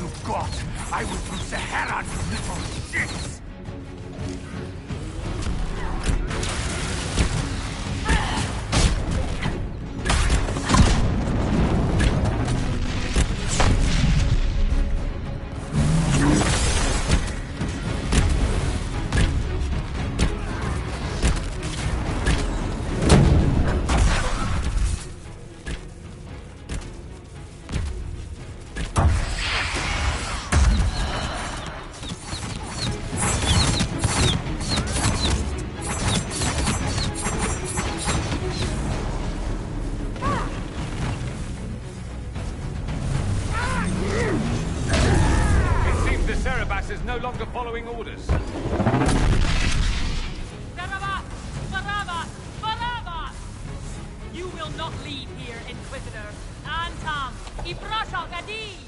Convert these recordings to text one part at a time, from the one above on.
you've got. I will bruise the hell out of you little shits! Is no longer following orders. Barabbas! Barabbas! Barabbas! You will not leave here, Inquisitor. Antam! Ibrasha Gadi!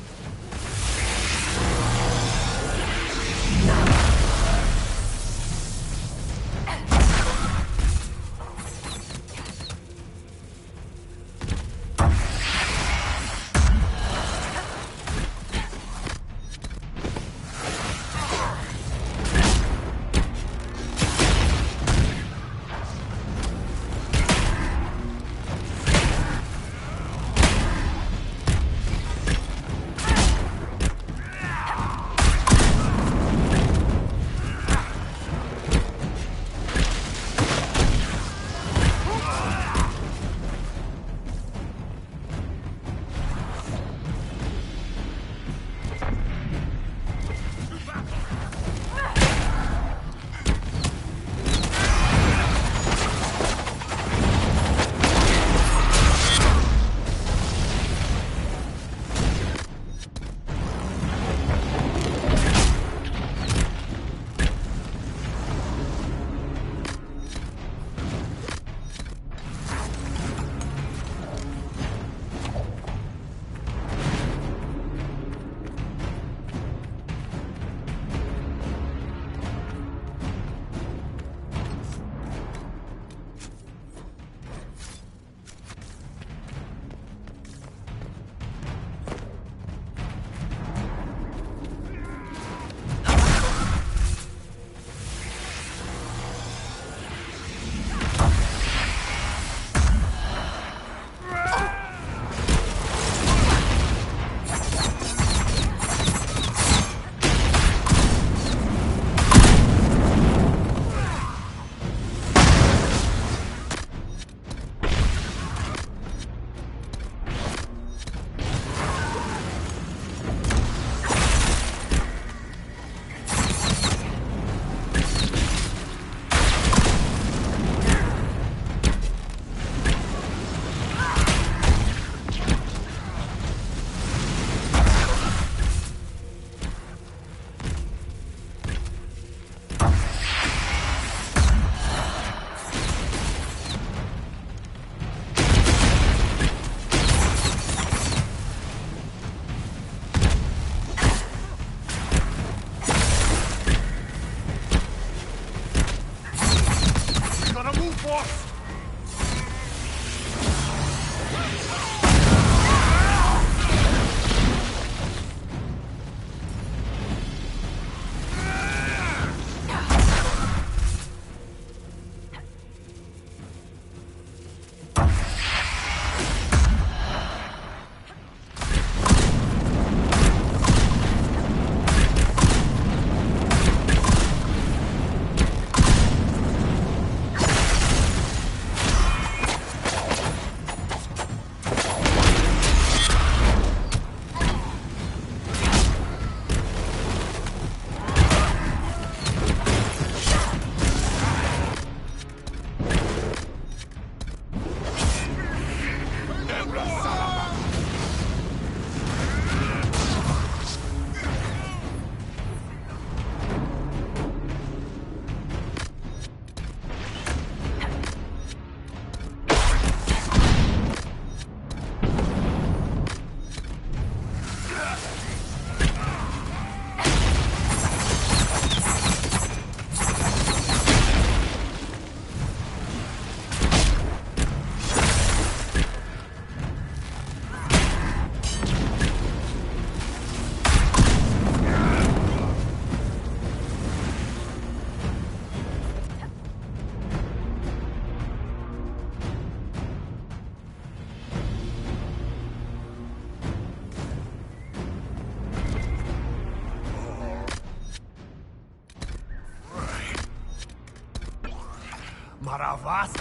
Was?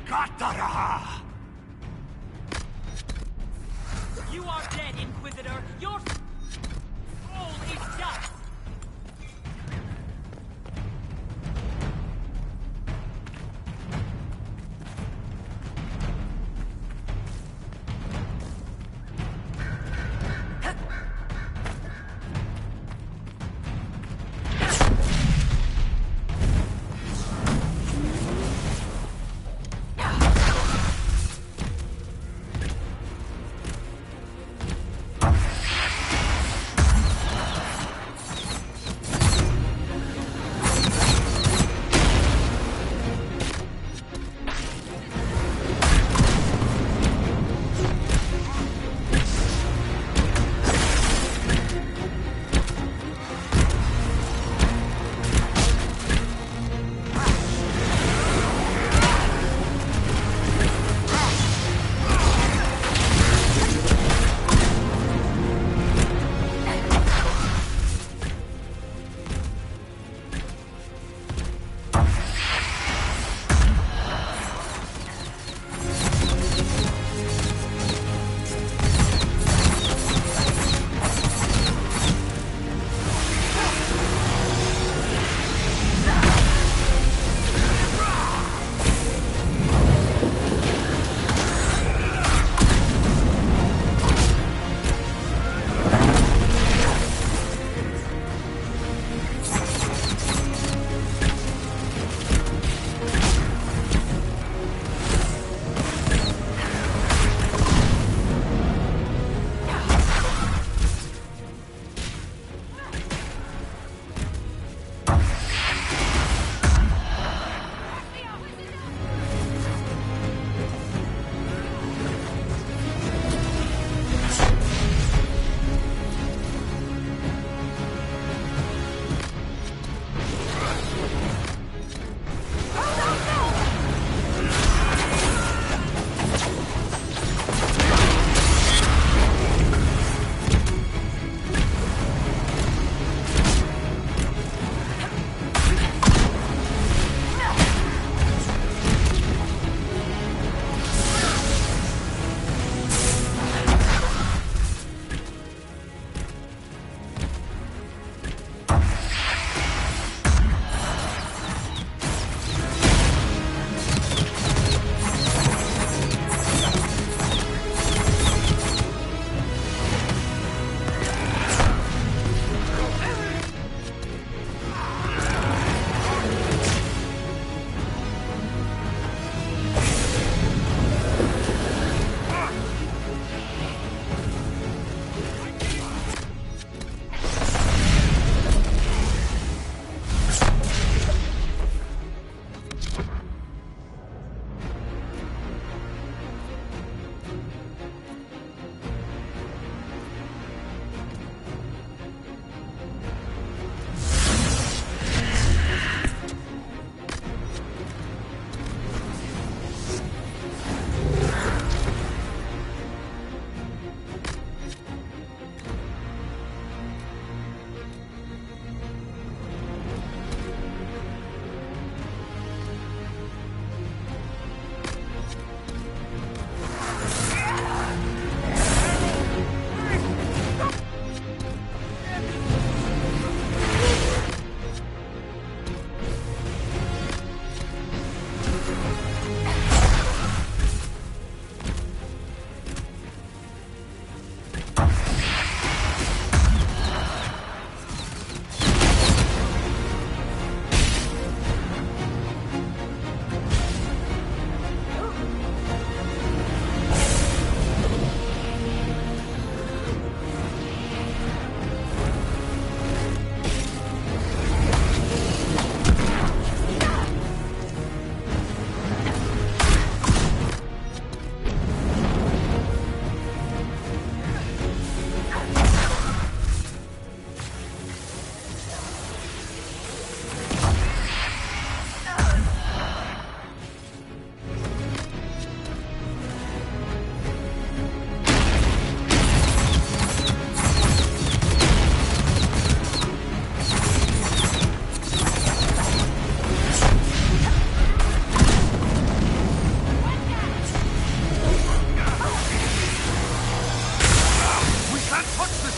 Katara! You are dead, Inquisitor. Your soul is dust.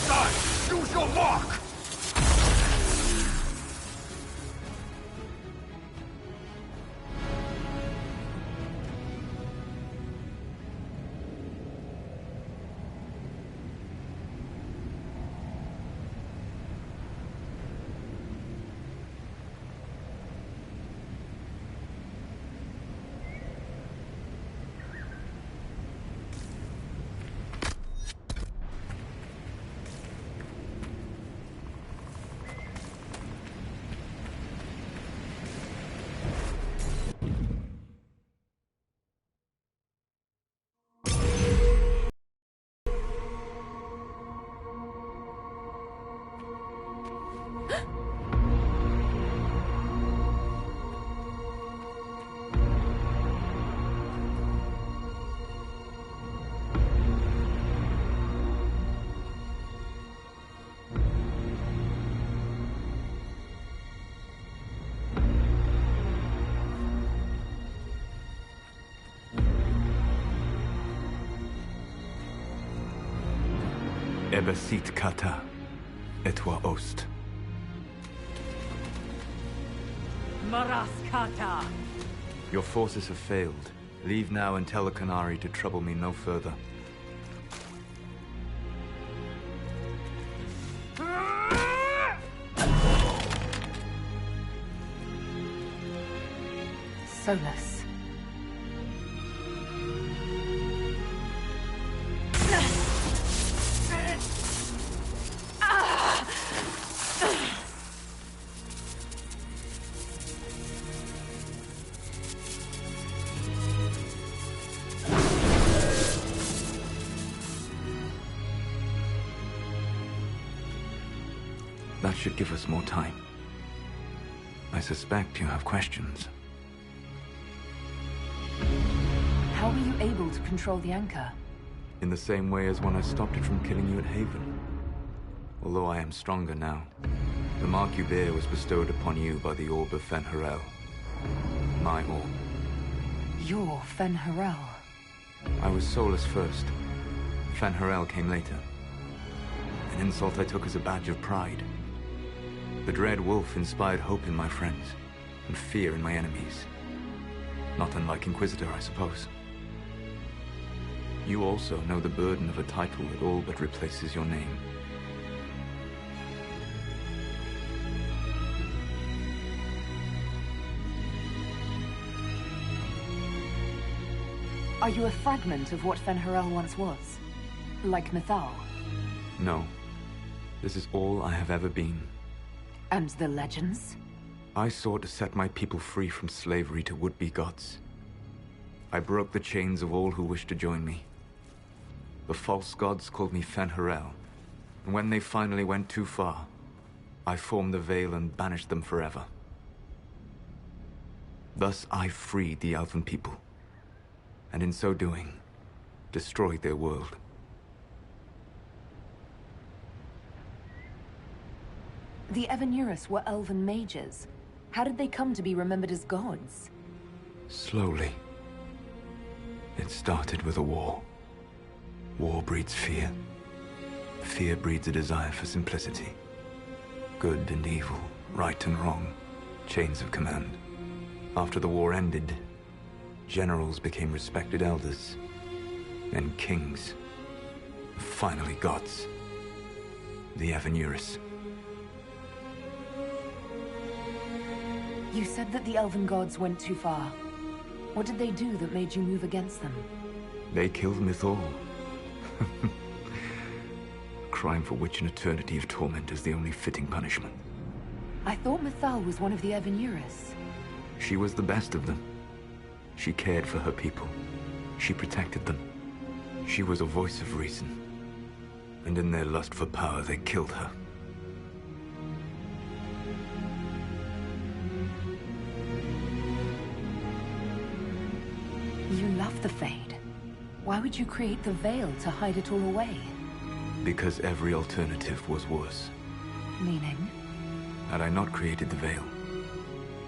side! Use your mark! Ebesit kata, etwa ost. Maraskata! Your forces have failed. Leave now and tell the Canary to trouble me no further. Solus. That should give us more time. I suspect you have questions. How were you able to control the anchor? In the same way as when I stopped it from killing you at Haven. Although I am stronger now, the mark you bear was bestowed upon you by the Orb of Fen'Harel. My orb. You're Fen'Harel. I was Solus first. Fen'Harel came later. An insult I took as a badge of pride. The Dread Wolf inspired hope in my friends, and fear in my enemies. Not unlike Inquisitor, I suppose. You also know the burden of a title that all but replaces your name. Are you a fragment of what Fen'Harel once was? Like Mythal? No. This is all I have ever been. And the legends? I sought to set my people free from slavery to would-be gods. I broke the chains of all who wished to join me. The false gods called me Fen'Harel, and when they finally went too far, I formed the Veil and banished them forever. Thus I freed the Elven people, and in so doing, destroyed their world. The Evanurus were elven mages. How did they come to be remembered as gods? Slowly. It started with a war. War breeds fear. Fear breeds a desire for simplicity. Good and evil, right and wrong, chains of command. After the war ended, generals became respected elders, then kings, finally gods. The Evanurus. You said that the elven gods went too far. What did they do that made you move against them? They killed Mythal. Crime for which an eternity of torment is the only fitting punishment. I thought Mythal was one of the Evanurus. She was the best of them. She cared for her people. She protected them. She was a voice of reason. And in their lust for power, they killed her. You love the Fade. Why would you create the Veil to hide it all away? Because every alternative was worse. Meaning? Had I not created the Veil,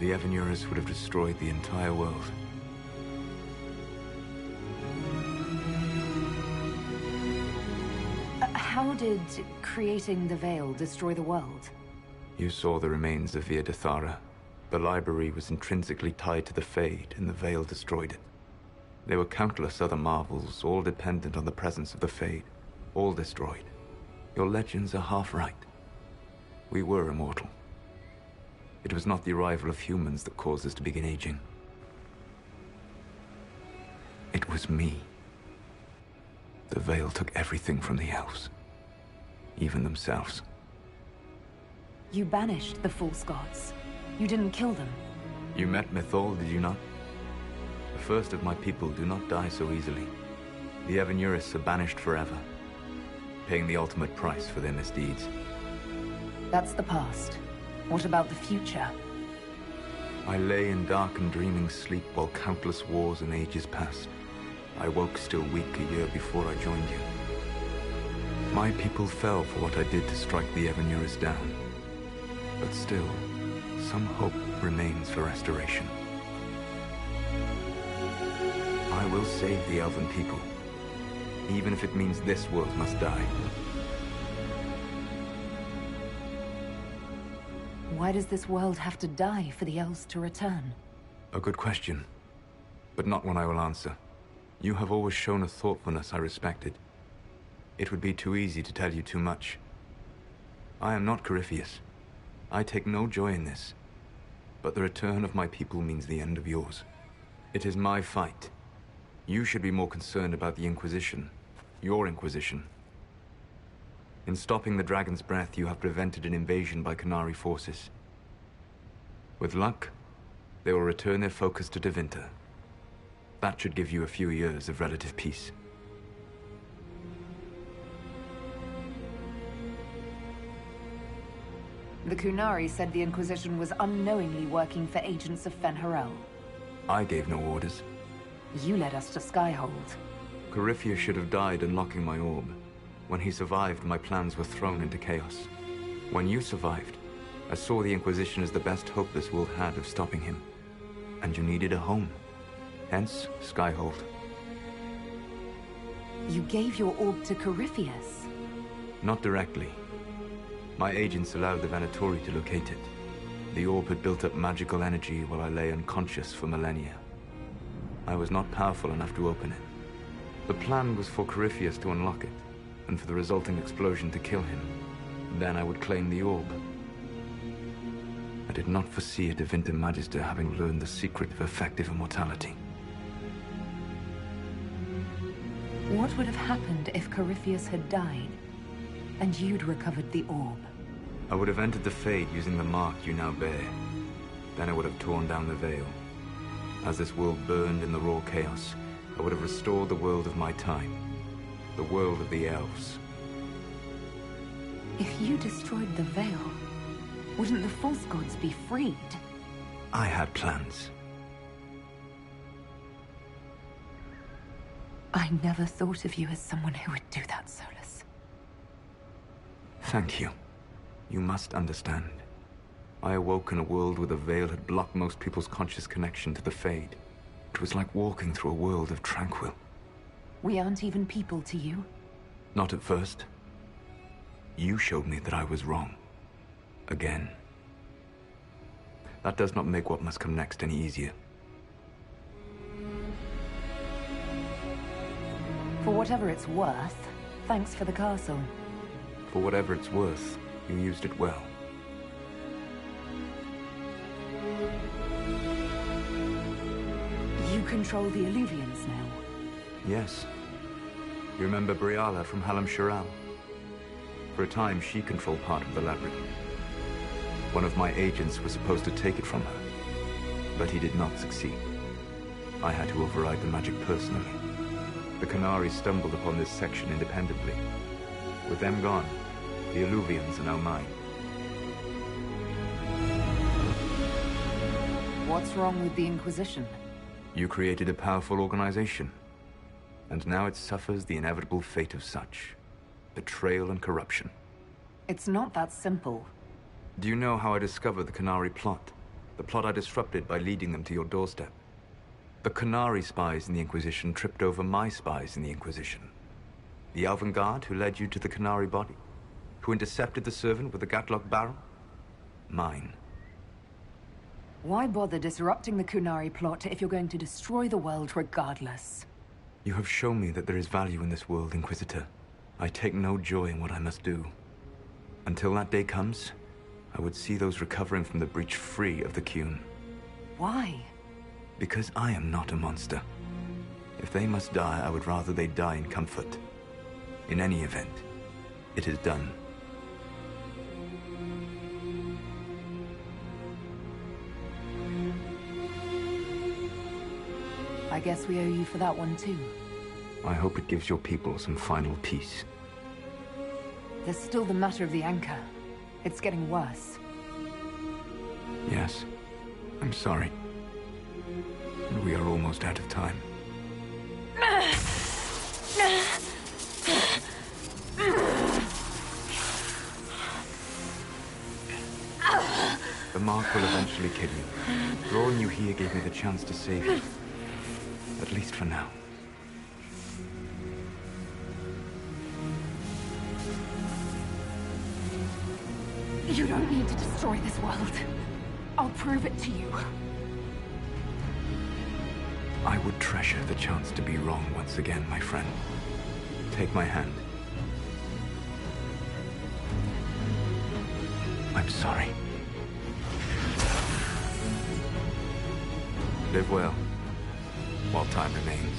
the Evanurus would have destroyed the entire world. How How did creating the Veil destroy the world? You saw the remains of Via de Thara. The library was intrinsically tied to the Fade, and the Veil destroyed it. There were countless other marvels, all dependent on the presence of the Fade, all destroyed. Your legends are half right. We were immortal. It was not the arrival of humans that caused us to begin aging. It was me. The Veil took everything from the elves, even themselves. You banished the false gods. You didn't kill them. You met Mythal, did you not? The first of my people do not die so easily. The Evanuris are banished forever, paying the ultimate price for their misdeeds. That's the past. What about the future? I lay in dark and dreaming sleep while countless wars and ages passed. I woke still weak a year before I joined you. My people fell for what I did to strike the Evanuris down. But still, some hope remains for restoration. I will save the elven people, even if it means this world must die. Why does this world have to die for the elves to return? A good question, but not one I will answer. You have always shown a thoughtfulness I respected. It would be too easy to tell you too much. I am not Corypheus. I take no joy in this, but the return of my people means the end of yours. It is my fight. You should be more concerned about the Inquisition, your Inquisition. In stopping the Dragon's Breath, you have prevented an invasion by Qunari forces. With luck, they will return their focus to Tevinter. That should give you a few years of relative peace. The Qunari said the Inquisition was unknowingly working for agents of Fen'Harel. I gave no orders. You led us to Skyhold. Corypheus should have died unlocking my orb. When he survived, my plans were thrown into chaos. When you survived, I saw the Inquisition as the best hope this world had of stopping him. And you needed a home. Hence, Skyhold. You gave your orb to Corypheus? Not directly. My agents allowed the Venatori to locate it. The orb had built up magical energy while I lay unconscious for millennia. I was not powerful enough to open it. The plan was for Corypheus to unlock it, and for the resulting explosion to kill him. Then I would claim the orb. I did not foresee a Tevinter Magister having learned the secret of effective immortality. What would have happened if Corypheus had died, and you'd recovered the orb? I would have entered the Fade using the mark you now bear. Then I would have torn down the veil. As this world burned in the raw chaos, I would have restored the world of my time. The world of the elves. If you destroyed the veil, wouldn't the false gods be freed? I had plans. I never thought of you as someone who would do that, Solus. Thank you. You must understand. I awoke in a world where the veil had blocked most people's conscious connection to the Fade. It was like walking through a world of tranquil. We aren't even people to you? Not at first. You showed me that I was wrong. Again. That does not make what must come next any easier. For whatever it's worth, thanks for the castle. For whatever it's worth, you used it well. You control the Illuvians now? Yes. You remember Briala from Halam Sharal? For a time, she controlled part of the labyrinth. One of my agents was supposed to take it from her, but he did not succeed. I had to override the magic personally. The Qunari stumbled upon this section independently. With them gone, the Illuvians are now mine. What's wrong with the Inquisition? You created a powerful organization, and now it suffers the inevitable fate of such. Betrayal and corruption. It's not that simple. Do you know how I discovered the Qunari plot? The plot I disrupted by leading them to your doorstep. The Qunari spies in the Inquisition tripped over my spies in the Inquisition. The Elven Guard who led you to the Canary body? Who intercepted the servant with the Gatlock barrel? Mine. Why bother disrupting the Kunari plot if you're going to destroy the world regardless? You have shown me that there is value in this world, Inquisitor. I take no joy in what I must do. Until that day comes, I would see those recovering from the breach free of the Qun. Why? Because I am not a monster. If they must die, I would rather they die in comfort. In any event, it is done. I guess we owe you for that one too. I hope it gives your people some final peace. There's still the matter of the anchor. It's getting worse. Yes, I'm sorry. And we are almost out of time. The mark will eventually kill you. Drawing you here gave me the chance to save you. At least for now. You don't need to destroy this world. I'll prove it to you. I would treasure the chance to be wrong once again, my friend. Take my hand. I'm sorry. Live well, while time remains.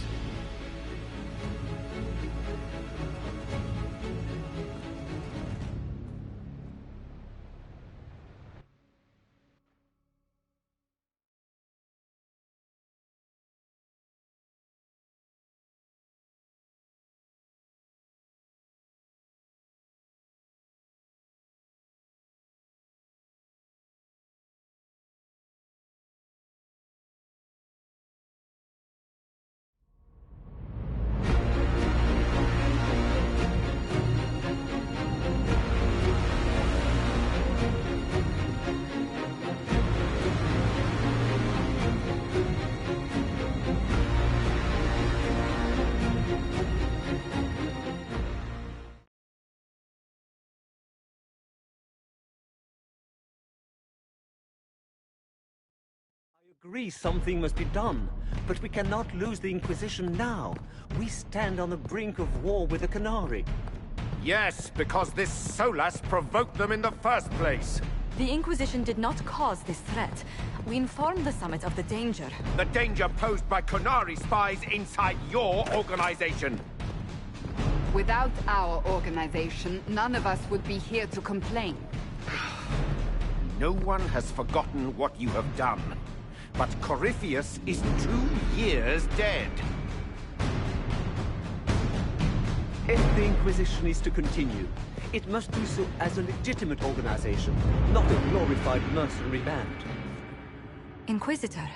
I agree something must be done, but we cannot lose the Inquisition now. We stand on the brink of war with the Canary. Yes, because this Solas provoked them in the first place. The Inquisition did not cause this threat. We informed the Summit of the danger. The danger posed by Canary spies inside your organization. Without our organization, none of us would be here to complain. No one has forgotten what you have done. But Corypheus is 2 years dead. If the Inquisition is to continue, it must do so as a legitimate organization, not a glorified mercenary band. Inquisitor.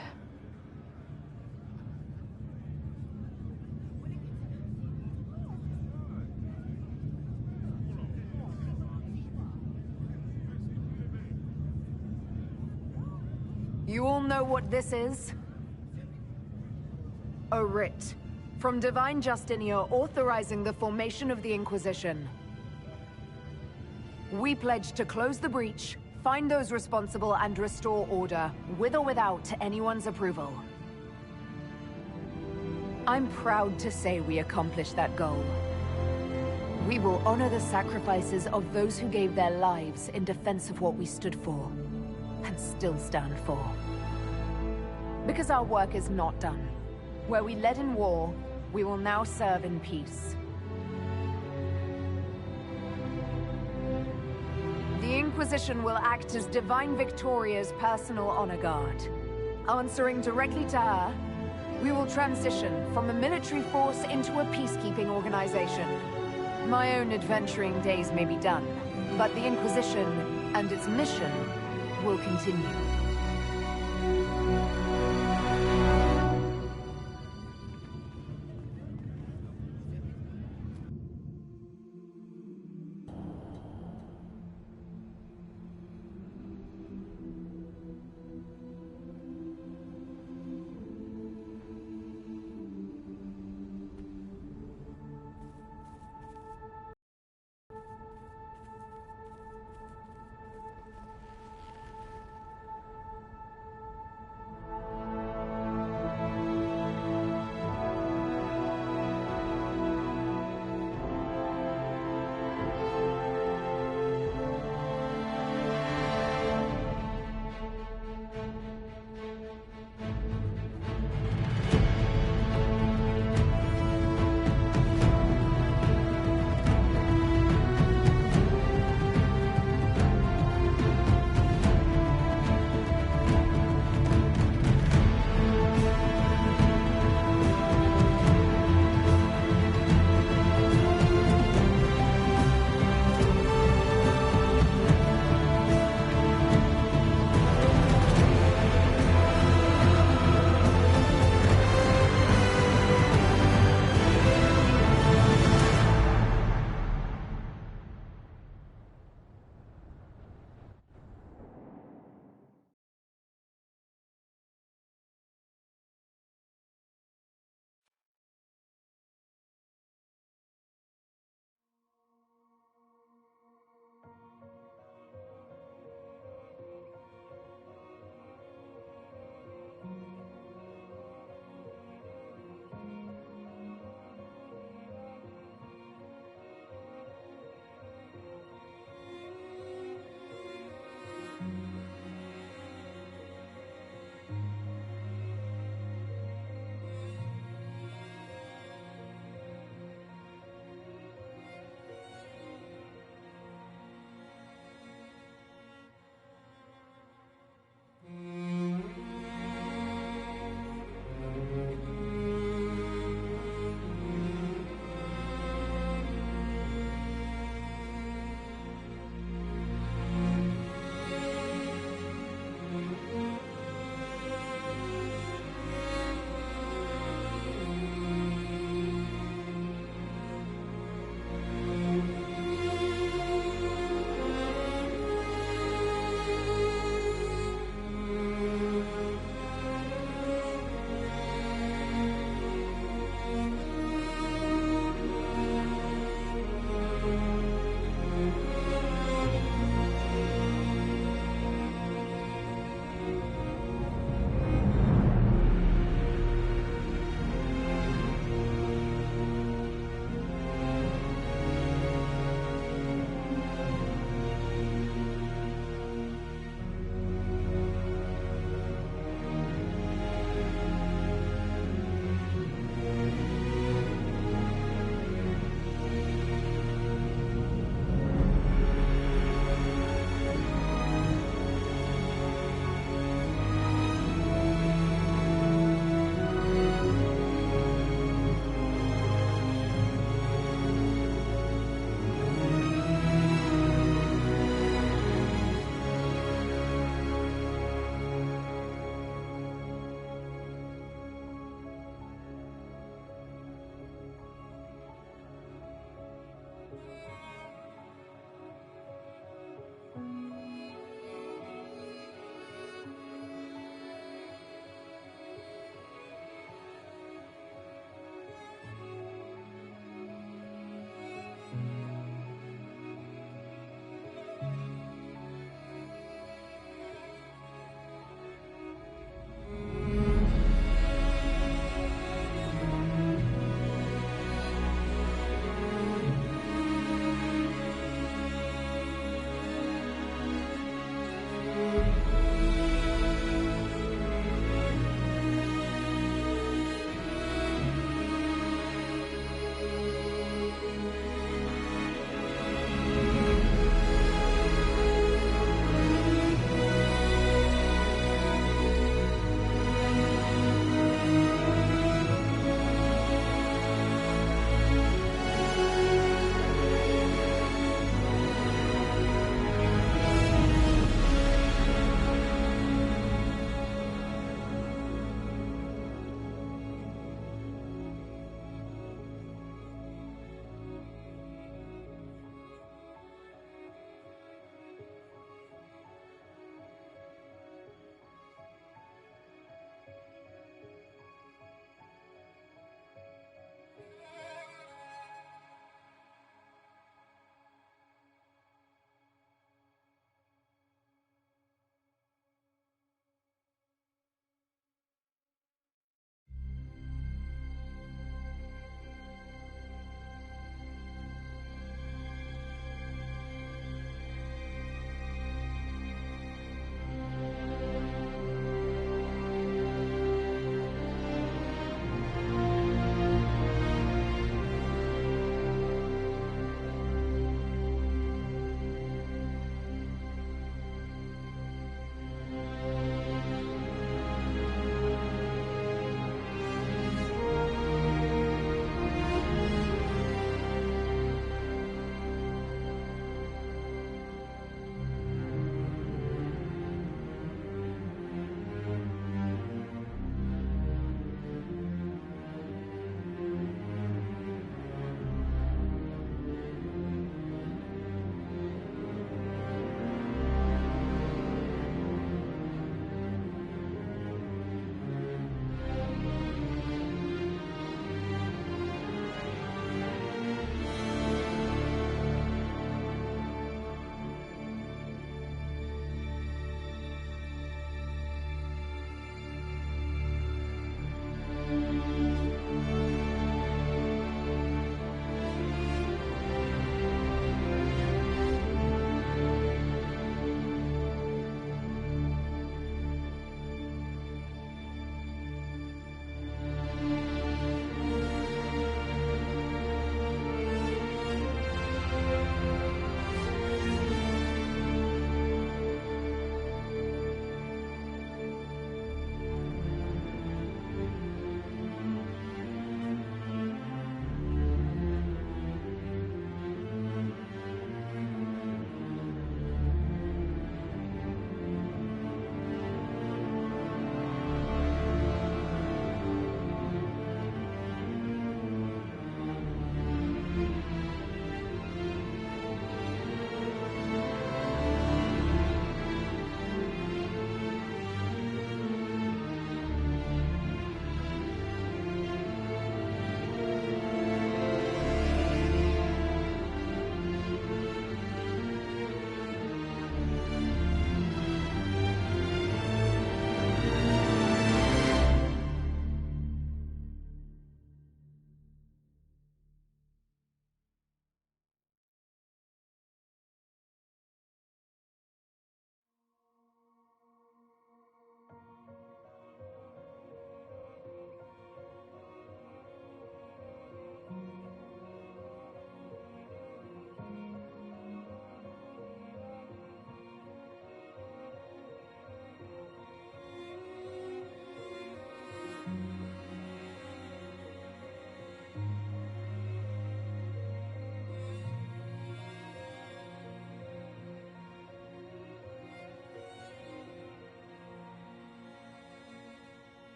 You all know what this is? A writ from Divine Justinia authorizing the formation of the Inquisition. We pledge to close the breach, find those responsible, and restore order, with or without anyone's approval. I'm proud to say we accomplished that goal. We will honor the sacrifices of those who gave their lives in defense of what we stood for, and still stand for. Because our work is not done. Where we led in war, we will now serve in peace. The Inquisition will act as Divine Victoria's personal honor guard. Answering directly to her, we will transition from a military force into a peacekeeping organization. My own adventuring days may be done, but the Inquisition and its mission will continue.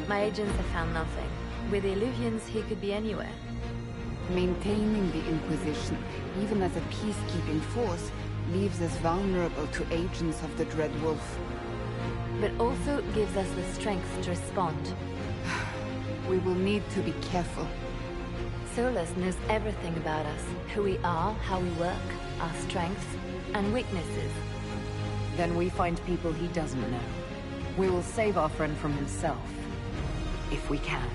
My agents have found nothing. With the Illuvians, he could be anywhere. Maintaining the Inquisition, even as a peacekeeping force, leaves us vulnerable to agents of the Dread Wolf. But also gives us the strength to respond. We will need to be careful. Solus knows everything about us. Who we are, how we work, our strengths and weaknesses. Then we find people he doesn't know. We will save our friend from himself. If we can.